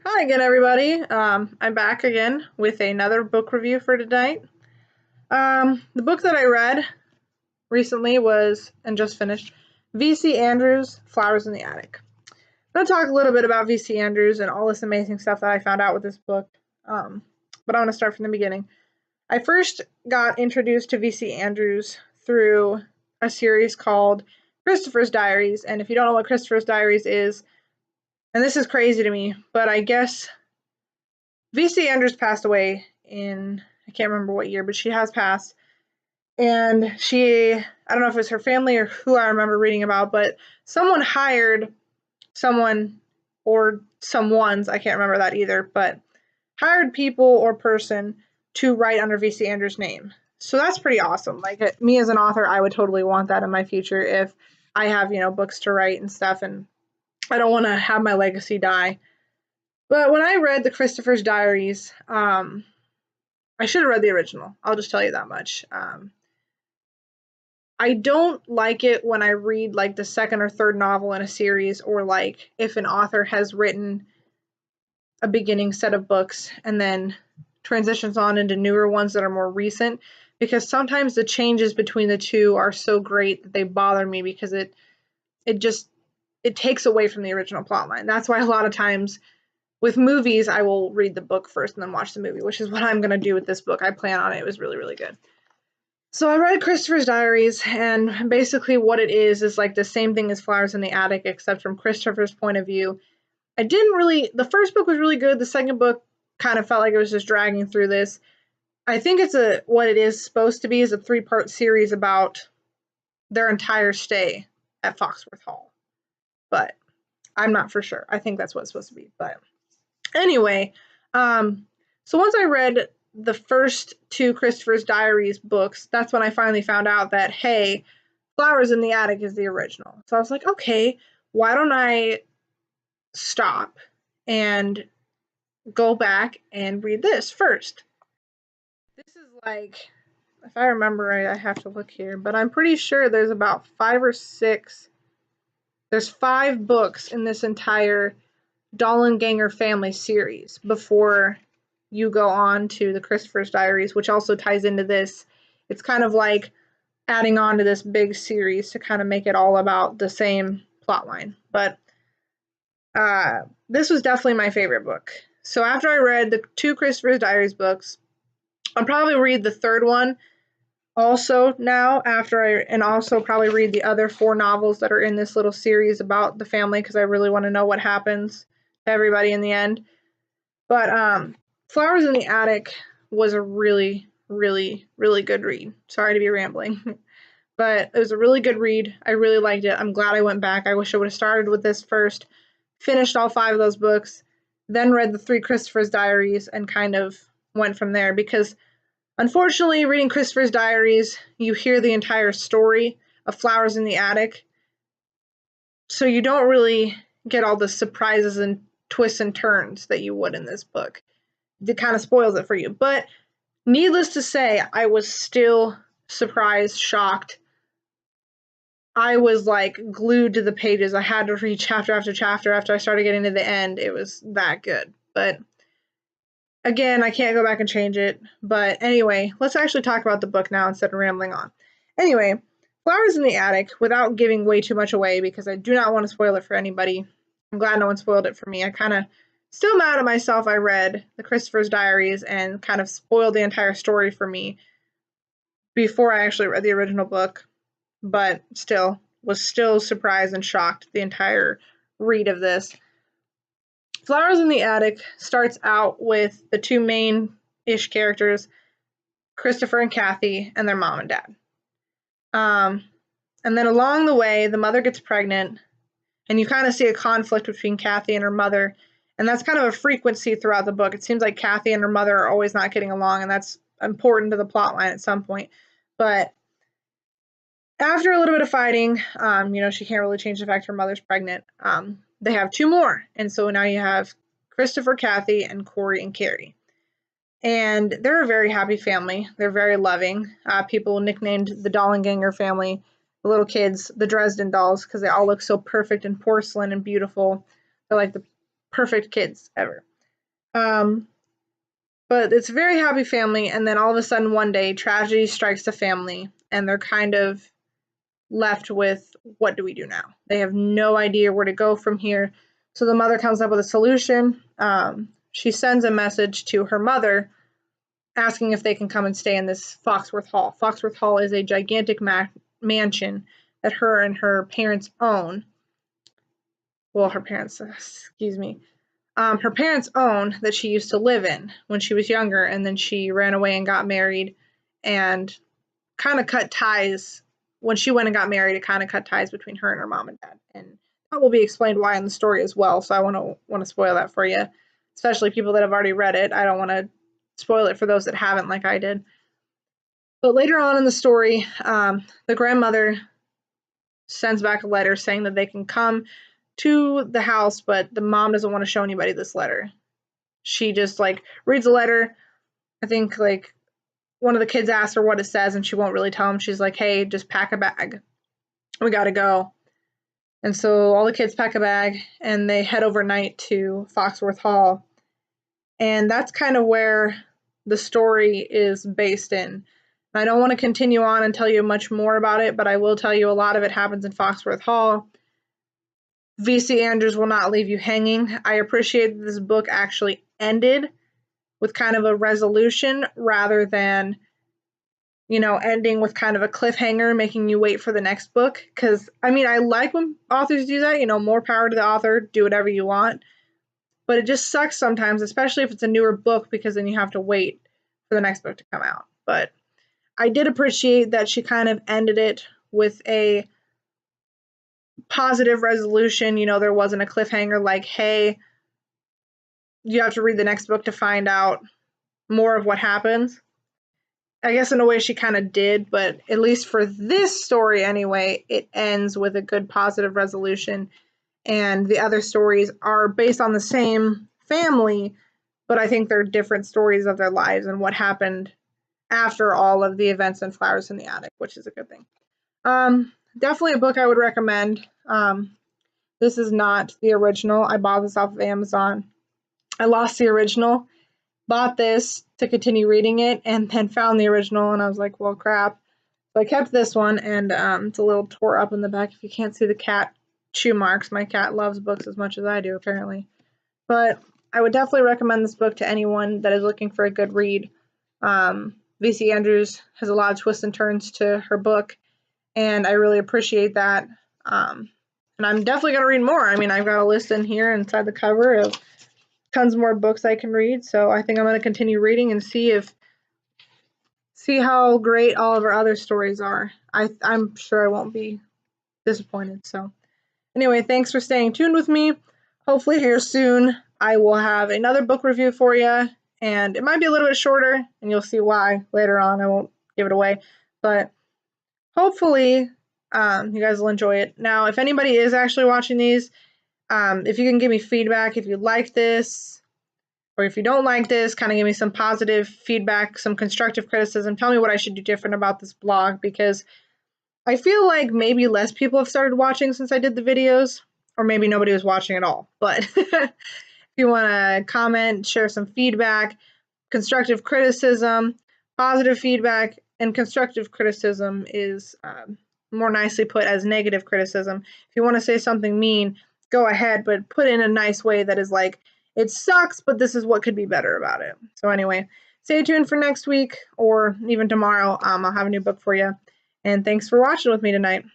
Hi again, everybody. I'm back again with another book review for tonight. The book that I read recently was, and just finished, V.C. Andrews' Flowers in the Attic. I'm going to talk a little bit about V.C. Andrews and all this amazing stuff that I found out with this book, but I want to start from the beginning. I first got introduced to V.C. Andrews through a series called Christopher's Diaries, and if you don't know what Christopher's Diaries is, and this is crazy to me, but I guess V.C. Andrews passed away in, I can't remember what year, but she has passed. And I don't know if it was her family or who I remember reading about, but someone hired someone or someone's, I can't remember that either, but hired people or person to write under V.C. Andrews' name. So that's pretty awesome. Like, me as an author, I would totally want that in my future if I have, books to write and stuff, and I don't want to have my legacy die. But when I read the Christopher's Diaries, I should have read the original. I'll just tell you that much. I don't like it when I read like the second or third novel in a series, or like if an author has written a beginning set of books and then transitions on into newer ones that are more recent, because sometimes the changes between the two are so great that they bother me because it takes away from the original plotline. That's why a lot of times with movies, I will read the book first and then watch the movie, which is what I'm going to do with this book. I plan on it. It was really, really good. So I read Christopher's Diaries, and basically what it is like the same thing as Flowers in the Attic, except from Christopher's point of view. The first book was really good. The second book kind of felt like it was just dragging through this. I think what it is supposed to be is a 3-part series about their entire stay at Foxworth Hall. But I'm not for sure. I think that's what it's supposed to be. But anyway, so once I read the first 2 Christopher's Diaries books, that's when I finally found out that, hey, Flowers in the Attic is the original. So I was like, okay, why don't I stop and go back and read this first? This is like, if I remember right, I have to look here, but I'm pretty sure there's about 5 or 6. There's 5 books in this entire Dollanganger family series before you go on to the Christopher's Diaries, which also ties into this. It's kind of like adding on to this big series to kind of make it all about the same plotline. But this was definitely my favorite book. So after I read the 2 Christopher's Diaries books, I'll probably read the 3rd one also now and also probably read the other 4 novels that are in this little series about the family, because I really want to know what happens to everybody in the end. But Flowers in the Attic was a really, really, really good read. Sorry to be rambling. But it was a really good read. I really liked it. I'm glad I went back. I wish I would have started with this first, finished all 5 of those books, then read the 3 Christopher's Diaries, and kind of went from there. Because unfortunately, reading Christopher's Diaries, you hear the entire story of Flowers in the Attic, so you don't really get all the surprises and twists and turns that you would in this book. It kind of spoils it for you. But needless to say, I was still surprised, shocked. I was like glued to the pages. I had to read chapter after chapter after I started getting to the end. It was that good. But again, I can't go back and change it. But anyway, let's actually talk about the book now instead of rambling on. Anyway, Flowers in the Attic, without giving way too much away, because I do not want to spoil it for anybody. I'm glad no one spoiled it for me. I kind of still mad at myself. I read the Christopher's Diaries and kind of spoiled the entire story for me before I actually read the original book, but was still surprised and shocked the entire read of this. Flowers in the Attic starts out with the 2 main-ish characters, Christopher and Kathy, and their mom and dad. And then along the way, the mother gets pregnant, and you kind of see a conflict between Kathy and her mother, and that's kind of a frequency throughout the book. It seems like Kathy and her mother are always not getting along, and that's important to the plotline at some point. But after a little bit of fighting, she can't really change the fact her mother's pregnant. They have 2 more, and so now you have Christopher, Kathy, and Corey and Carrie. And they're a very happy family. They're very loving. People nicknamed the Dollanganger family, the little kids, the Dresden dolls, because they all look so perfect and porcelain and beautiful. They're like the perfect kids ever. But it's a very happy family, and then all of a sudden one day tragedy strikes the family, and they're kind of left with, what do we do now? They have no idea where to go from here. So the mother comes up with a solution. She sends a message to her mother asking if they can come and stay in this Foxworth Hall. Foxworth Hall is a gigantic mansion that her and her parents own. Well, her parents, excuse me. Her parents own that she used to live in when she was younger, and then she ran away and got married and kind of cut ties. When she went and got married, it kind of cut ties between her and her mom and dad. And that will be explained why in the story as well, so I want to spoil that for you, especially people that have already read it. I don't want to spoil it for those that haven't like I did. But later on in the story, the grandmother sends back a letter saying that they can come to the house, but the mom doesn't want to show anybody this letter. She just like reads the letter. I think like one of the kids asks her what it says, and she won't really tell them. She's like, hey, just pack a bag. We gotta go. And so all the kids pack a bag, and they head overnight to Foxworth Hall. And that's kind of where the story is based in. I don't want to continue on and tell you much more about it, but I will tell you a lot of it happens in Foxworth Hall. V.C. Andrews will not leave you hanging. I appreciate that this book actually ended with kind of a resolution rather than, ending with kind of a cliffhanger, making you wait for the next book. Because, I like when authors do that, more power to the author, do whatever you want. But it just sucks sometimes, especially if it's a newer book, because then you have to wait for the next book to come out. But I did appreciate that she kind of ended it with a positive resolution. There wasn't a cliffhanger like, hey, you have to read the next book to find out more of what happens. I guess in a way she kind of did, but at least for this story anyway, it ends with a good positive resolution. And the other stories are based on the same family, but I think they're different stories of their lives and what happened after all of the events in Flowers in the Attic, which is a good thing. Definitely a book I would recommend. This is not the original. I bought this off of Amazon. I lost the original, bought this to continue reading it, and then found the original, and I was like, well, crap. So I kept this one, and it's a little tore up in the back. If you can't see the cat chew marks, my cat loves books as much as I do, apparently. But I would definitely recommend this book to anyone that is looking for a good read. V.C. Andrews has a lot of twists and turns to her book, and I really appreciate that. And I'm definitely going to read more. I've got a list in here inside the cover of tons more books I can read, so I think I'm going to continue reading and see how great all of our other stories are. I'm sure I won't be disappointed. So anyway, thanks for staying tuned with me. Hopefully here soon I will have another book review for you, and it might be a little bit shorter, and you'll see why later on. I won't give it away, but hopefully you guys will enjoy it. Now, if anybody is actually watching these, if you can give me feedback, if you like this, or if you don't like this, kind of give me some positive feedback, some constructive criticism. Tell me what I should do different about this blog, because I feel like maybe less people have started watching since I did the videos, or maybe nobody was watching at all. But if you want to comment, share some feedback, constructive criticism, positive feedback, and constructive criticism is more nicely put as negative criticism. If you want to say something mean, go ahead, but put it in a nice way that is like, it sucks, but this is what could be better about it. So anyway, stay tuned for next week or even tomorrow. I'll have a new book for you. And thanks for watching with me tonight.